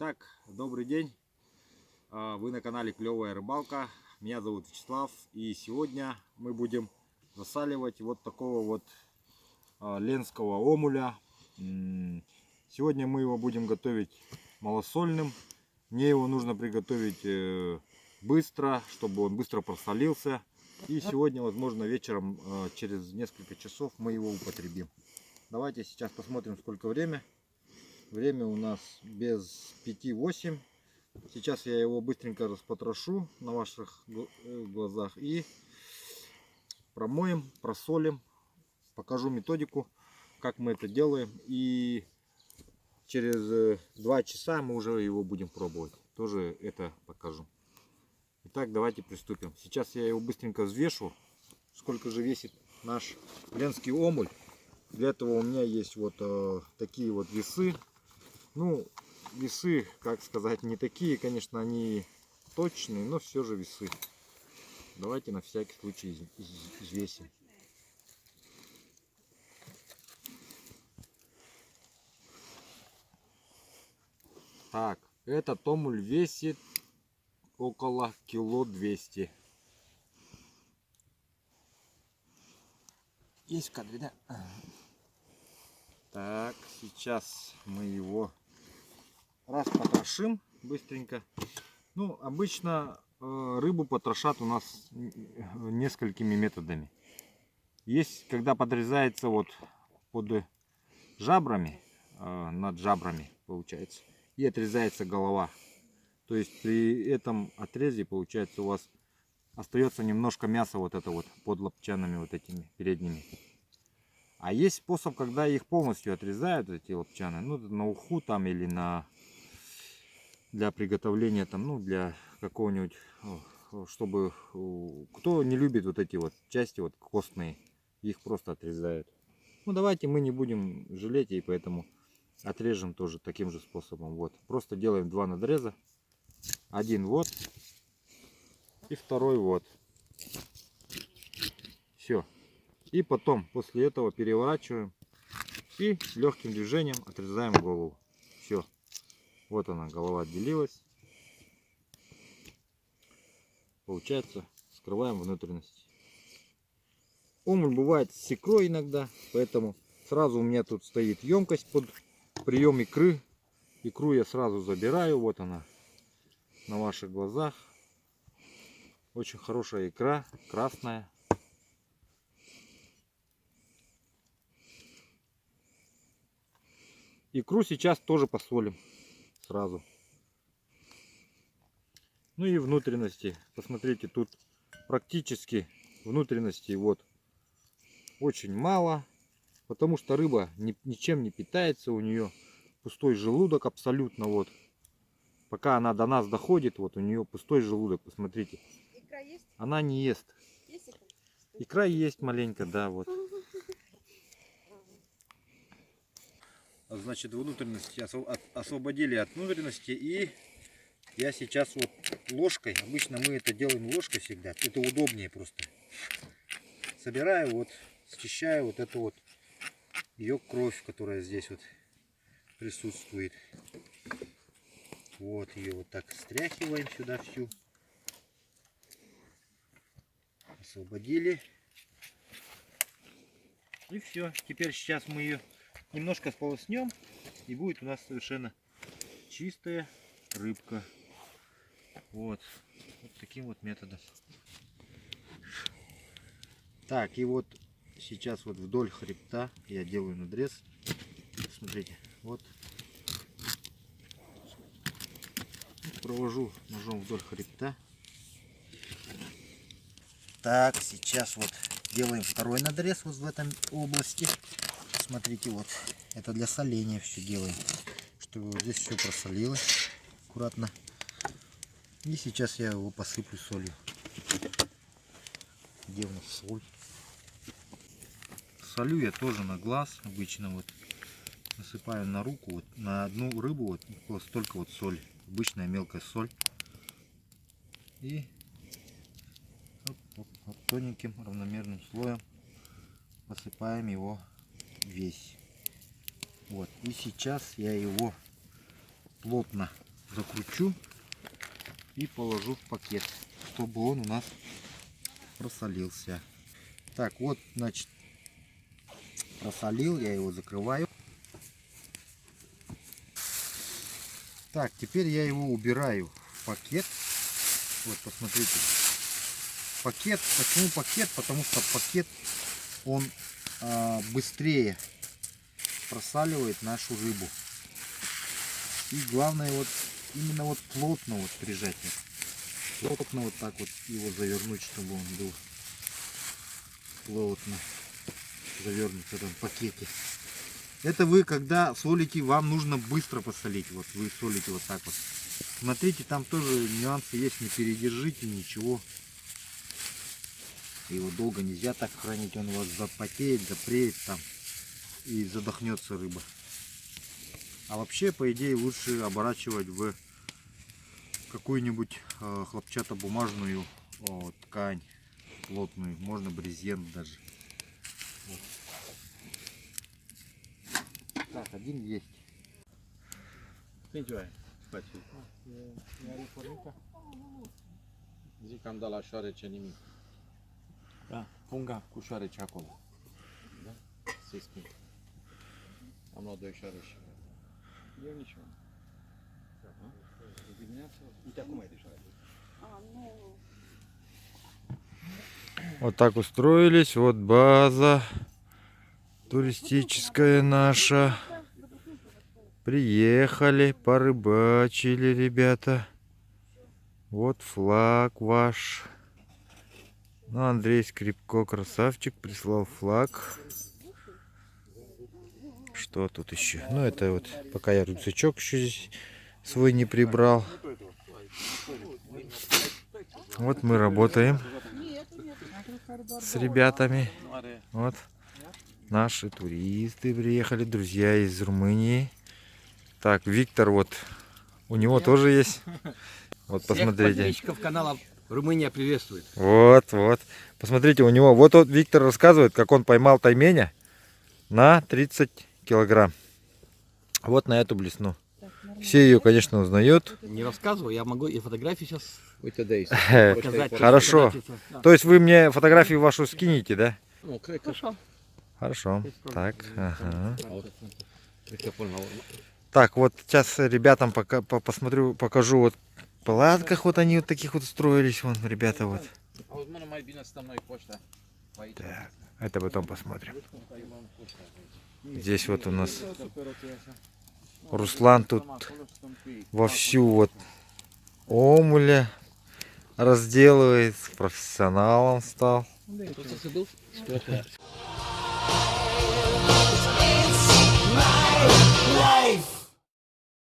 Итак, добрый день. Вы на канале Клевая Рыбалка. Меня зовут Вячеслав. И сегодня мы будем засаливать вот такого вот ленского омуля. Сегодня мы его будем готовить малосольным. Мне его нужно приготовить быстро, чтобы он быстро просолился. И сегодня, возможно, вечером, через несколько часов мы его употребим. Давайте сейчас посмотрим, сколько время. Время у нас без 5-8. Сейчас я его быстренько распотрошу на ваших глазах и промоем, просолим. Покажу методику, как мы это делаем. И через 2 часа мы уже его будем пробовать. Тоже это покажу. Итак, давайте приступим. Сейчас я его быстренько взвешу. Сколько же весит наш ленский омуль. Для этого у меня есть вот такие вот весы. Ну, весы, как сказать, не такие, конечно, они точные, но все же весы. Давайте на всякий случай взвесим. Так, этот омуль весит около 200 кг. Есть в кадре, да? Так, сейчас мы его распотрошим быстренько. Ну, обычно рыбу потрошат у нас несколькими методами. Есть, когда подрезается вот под жабрами, над жабрами получается, и отрезается голова. То есть при этом отрезе, получается, у вас остается немножко мяса вот это вот под лапчанами вот этими передними. А есть способ, когда их полностью отрезают, эти лапчаны, ну, на уху там или для приготовления там, ну, для какого-нибудь, чтобы, кто не любит вот эти вот части вот костные, их просто отрезают. Ну, давайте мы не будем жалеть, и поэтому отрежем тоже таким же способом. Вот, просто делаем 2 надреза, один вот и второй вот. Все. И потом, после этого переворачиваем и легким движением отрезаем голову. Все. Вот она, голова отделилась. Получается, скрываем внутренности. Омуль бывает с икрой иногда, поэтому сразу у меня тут стоит емкость под прием икры. Икру я сразу забираю. Вот она, на ваших глазах. Очень хорошая икра, красная. Икру сейчас тоже посолим сразу. Ну и внутренности. Посмотрите, тут практически внутренности вот очень мало. Потому что рыба ничем не питается. У нее пустой желудок абсолютно. Вот. Пока она до нас доходит, вот у нее пустой желудок. Посмотрите. Икра есть? Она не ест. Есть икра? Икра есть маленько, да, вот. Значит, внутренности освободили от внутренности, и я сейчас вот ложкой, обычно мы это делаем ложкой всегда, это удобнее просто. Собираю вот, счищаю вот эту вот ее кровь, которая здесь вот присутствует. Вот ее вот так стряхиваем сюда всю. Освободили. И все. Теперь сейчас мы ее немножко сполоснем, и будет у нас совершенно чистая рыбка. Вот. Вот таким вот методом. Так, и вот сейчас вот вдоль хребта я делаю надрез. Смотрите, вот. Провожу ножом вдоль хребта. Так, сейчас вот делаем второй надрез вот в этом области. Смотрите, вот это для соления все делаем, чтобы вот здесь все просолилось аккуратно. И сейчас я его посыплю солью. Где у нас соль? Солю я тоже на глаз обычно, вот насыпаю на руку, вот на одну рыбу вот столько вот соль, обычная мелкая соль. И вот тоненьким равномерным слоем посыпаем его весь. Вот. И сейчас я его плотно закручу и положу в пакет, чтобы он у нас просолился. Так, вот, значит, просолил, я его закрываю. Так, теперь я его убираю в пакет. Вот, посмотрите. Пакет, почему пакет? Потому что пакет, он быстрее просаливает нашу рыбу. И главное, вот именно вот плотно вот прижать. Плотно вот так вот его завернуть, чтобы он был плотно завернут в этом пакете. Это вы, когда солите, вам нужно быстро посолить. Вот вы солите вот так вот. Смотрите, там тоже нюансы есть, не передержите ничего. Его долго нельзя так хранить, он у вас запотеет, запреет там и задохнется рыба. А вообще, по идее, лучше оборачивать в какую-нибудь хлопчатобумажную ткань плотную, можно брезент даже. Вот. Так, один есть. Zic că am dat la șoarece nimic. Da, punga cu șoarece acolo. Da? Să-i spun. Am luat 2 șoareci. Eu niciun. Dimineața, uite acum e de șoarece. Вот так устроились, вот база туристическая наша. Приехали, порыбачили, ребята. Вот флаг ваш. Ну, Андрей Скрипко, красавчик, прислал флаг. Что тут еще? Ну, это вот, пока я рюкзачок еще здесь свой не прибрал. Вот мы работаем с ребятами. Вот наши туристы приехали, друзья из Румынии. Так, Виктор, вот у него тоже есть. Вот посмотрите. Подписчиков канала Румыния приветствует. Вот, вот. Посмотрите, у него. Вот Виктор рассказывает, как он поймал тайменя на 30 килограмм. Вот на эту блесну. Все ее, конечно, узнают. Не рассказываю, я могу и фотографии сейчас Uite de aici. показать. Хорошо. То есть вы мне фотографию вашу скинете, да? Nu, cred că Хорошо. Хорошо. Так, ага. cred că până la urmă. Так, вот сейчас ребятам посмотрю, покажу вот в палатках вот они вот таких вот устроились, вон ребята вот. Auzi, mă, nu mai bine stăm noi cu ăștia aici. Так, это потом посмотрим. Здесь вот у нас Руслан тут вовсю вот омуля разделывает, профессионалом стал. Просто забыл.